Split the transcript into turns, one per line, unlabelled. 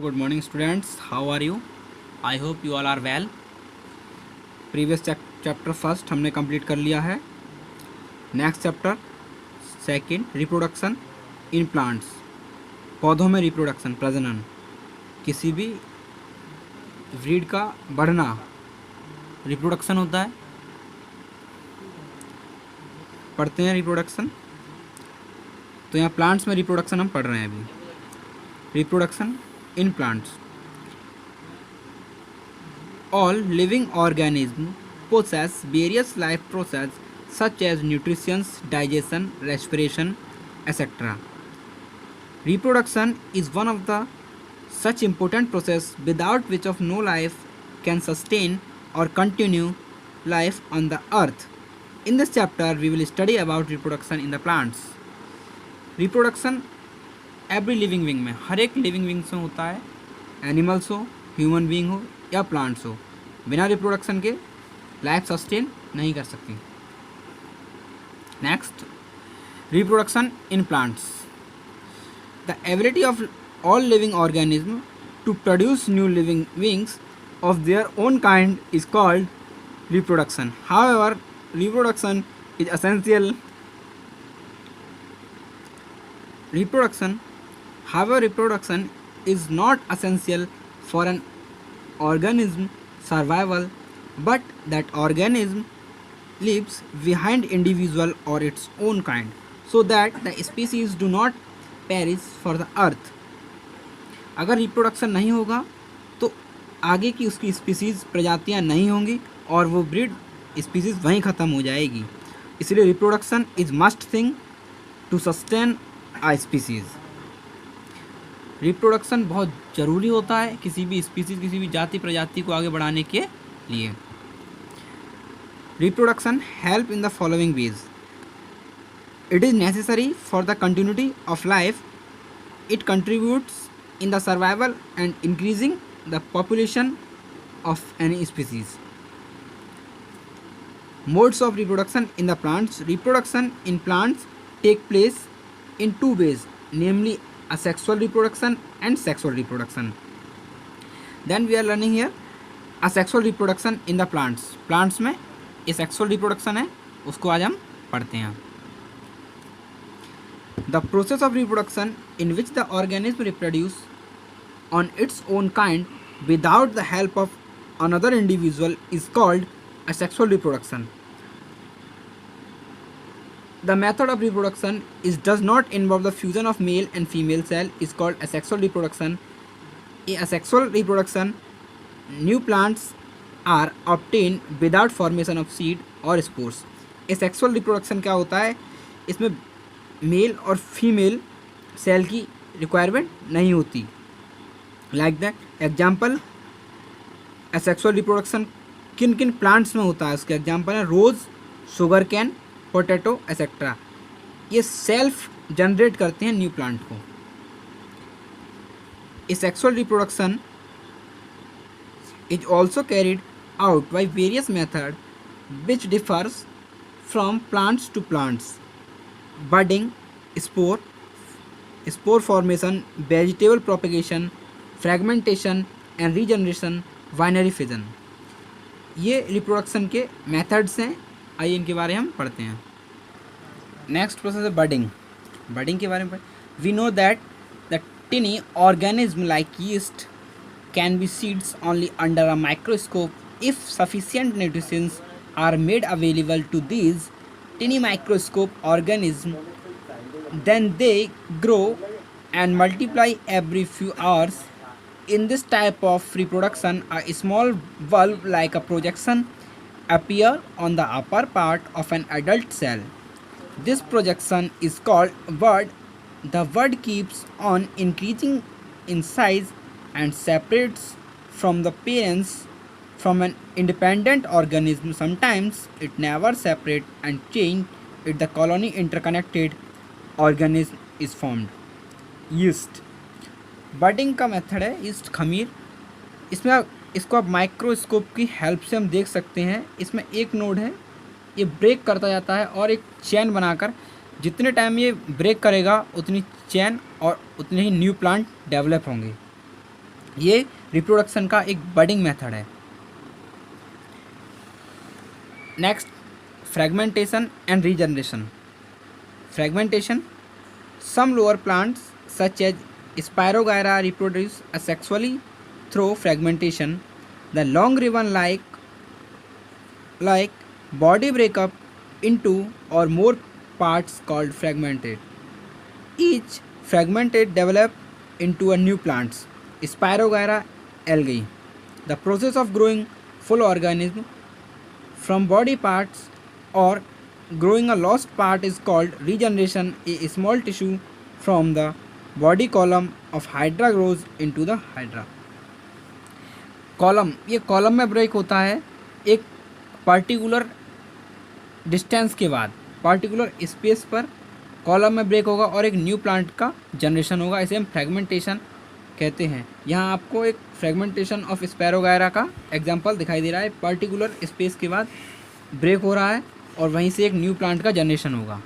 Good morning students, how are you? I hope you all are well. Previous chapter first हमने complete कर लिया है. Next chapter second reproduction in plants. पौधों में reproduction प्रजनन, किसी भी ब्रीड का बढ़ना रिप्रोडक्शन होता है. पढ़ते हैं रिप्रोडक्शन. तो यहाँ प्लांट्स में रिप्रोडक्शन हम पढ़ रहे हैं अभी. Reproduction in plants. All living organisms possess various life processes such as nutrition, digestion, respiration, etc. Reproduction is one of the such important process without which of no life can sustain or continue life on the earth. In this chapter we will study about reproduction in the plants. Reproduction every living wing में, हर एक living wings में होता है. Animals हो, human being हो या plants हो, बिना रिप्रोडक्शन के लाइफ सस्टेन नहीं कर सकती. Next, reproduction in plants. The ability of all living organism to produce new living wings of their own kind is called reproduction. However, reproduction is essential. However, reproduction is not essential for an organism's survival, but that organism leaves behind individual or its own kind, so that the species do not perish for the earth. अगर reproduction नहीं होगा तो आगे की उसकी species प्रजातियां नहीं होंगी और वो ब्रीड स्पीसीज वहीं ख़त्म हो जाएगी. इसलिए reproduction is must thing to sustain a species. Reproduction बहुत ज़रूरी होता है किसी भी स्पीसीज, किसी भी जाति प्रजाति को आगे बढ़ाने के लिए. Reproduction help in the following ways. It is necessary for the continuity of life. It contributes in the survival and increasing the population of any species. Modes of reproduction in the plants. Reproduction in plants take place in two ways, namely asexual reproduction and sexual reproduction. Then we are learning here asexual reproduction in the plants. Plants में asexual reproduction है, उसको आज हम पढ़ते हैं. The process of reproduction in which the organism reproduce on its own kind without the help of another individual is called asexual reproduction. The method of reproduction does not involve the fusion of male and female cell is called asexual reproduction. In asexual reproduction, new plants are obtained without formation of seed or spores. Asexual reproduction क्या होता है? इसमें mail और female cell की requirement नहीं होती. Like that example, asexual reproduction किन किन प्लांट्स में होता है उसके एग्जाम्पल है rose, sugar cane, potato etcetera. ये सेल्फ जनरेट करते हैं न्यू प्लांट को. Sexual reproduction is also carried out by various method which differs from plants to plants. Budding, spore formation, vegetable propagation, fragmentation and regeneration, binary fission. ये reproduction के methods हैं. आइए इनके बारे में हम पढ़ते हैं. नेक्स्ट प्रोसेस है बडिंग. बडिंग के बारे में we know that the tiny organism like yeast can be seeds only under a microscope if sufficient nutritions are made available to these tiny microscope organism. Then they grow and multiply every few hours. In this type of reproduction, a small bulb like a projection appear on the upper part of an adult cell. This projection is called bud. The bud keeps on increasing in size and separates from the parents from an independent organism. Sometimes it never separates and change it. The colony interconnected organism is formed. Yeast. Budding का method है yeast खमीर. इसमें इसको आप microscope की help से हम देख सकते हैं. इसमें एक नोड है, ये ब्रेक करता जाता है और एक चेन बनाकर जितने टाइम ये ब्रेक करेगा उतनी चेन और उतने ही न्यू प्लांट डेवलप होंगे. ये रिप्रोडक्शन का एक बडिंग मेथड है। Next, fragmentation and regeneration. Fragmentation, some lower plants such as Spirogyra reproduce asexually through fragmentation. The long ribbon like body break up into or more parts called fragmented. Each fragmented develop into a new plants, Spirogyra algae. The process of growing full organism from body parts or growing a lost part is called regeneration. A small tissue from the body column of Hydra grows into the Hydra. Column, ये column में break होता है एक particular distance के बाद, particular space पर column में break होगा और एक न्यू प्लांट का जनरेशन होगा। इसे हम फ्रेगमेंटेशन कहते हैं। यहाँ आपको एक फ्रेगमेंटेशन ऑफ स्पैरोगायरा का एग्जांपल दिखाई दे रहा है। पर्टिकुलर स्पेस के बाद ब्रेक हो रहा है और वहीं से एक न्यू प्लांट का जनरेशन होगा।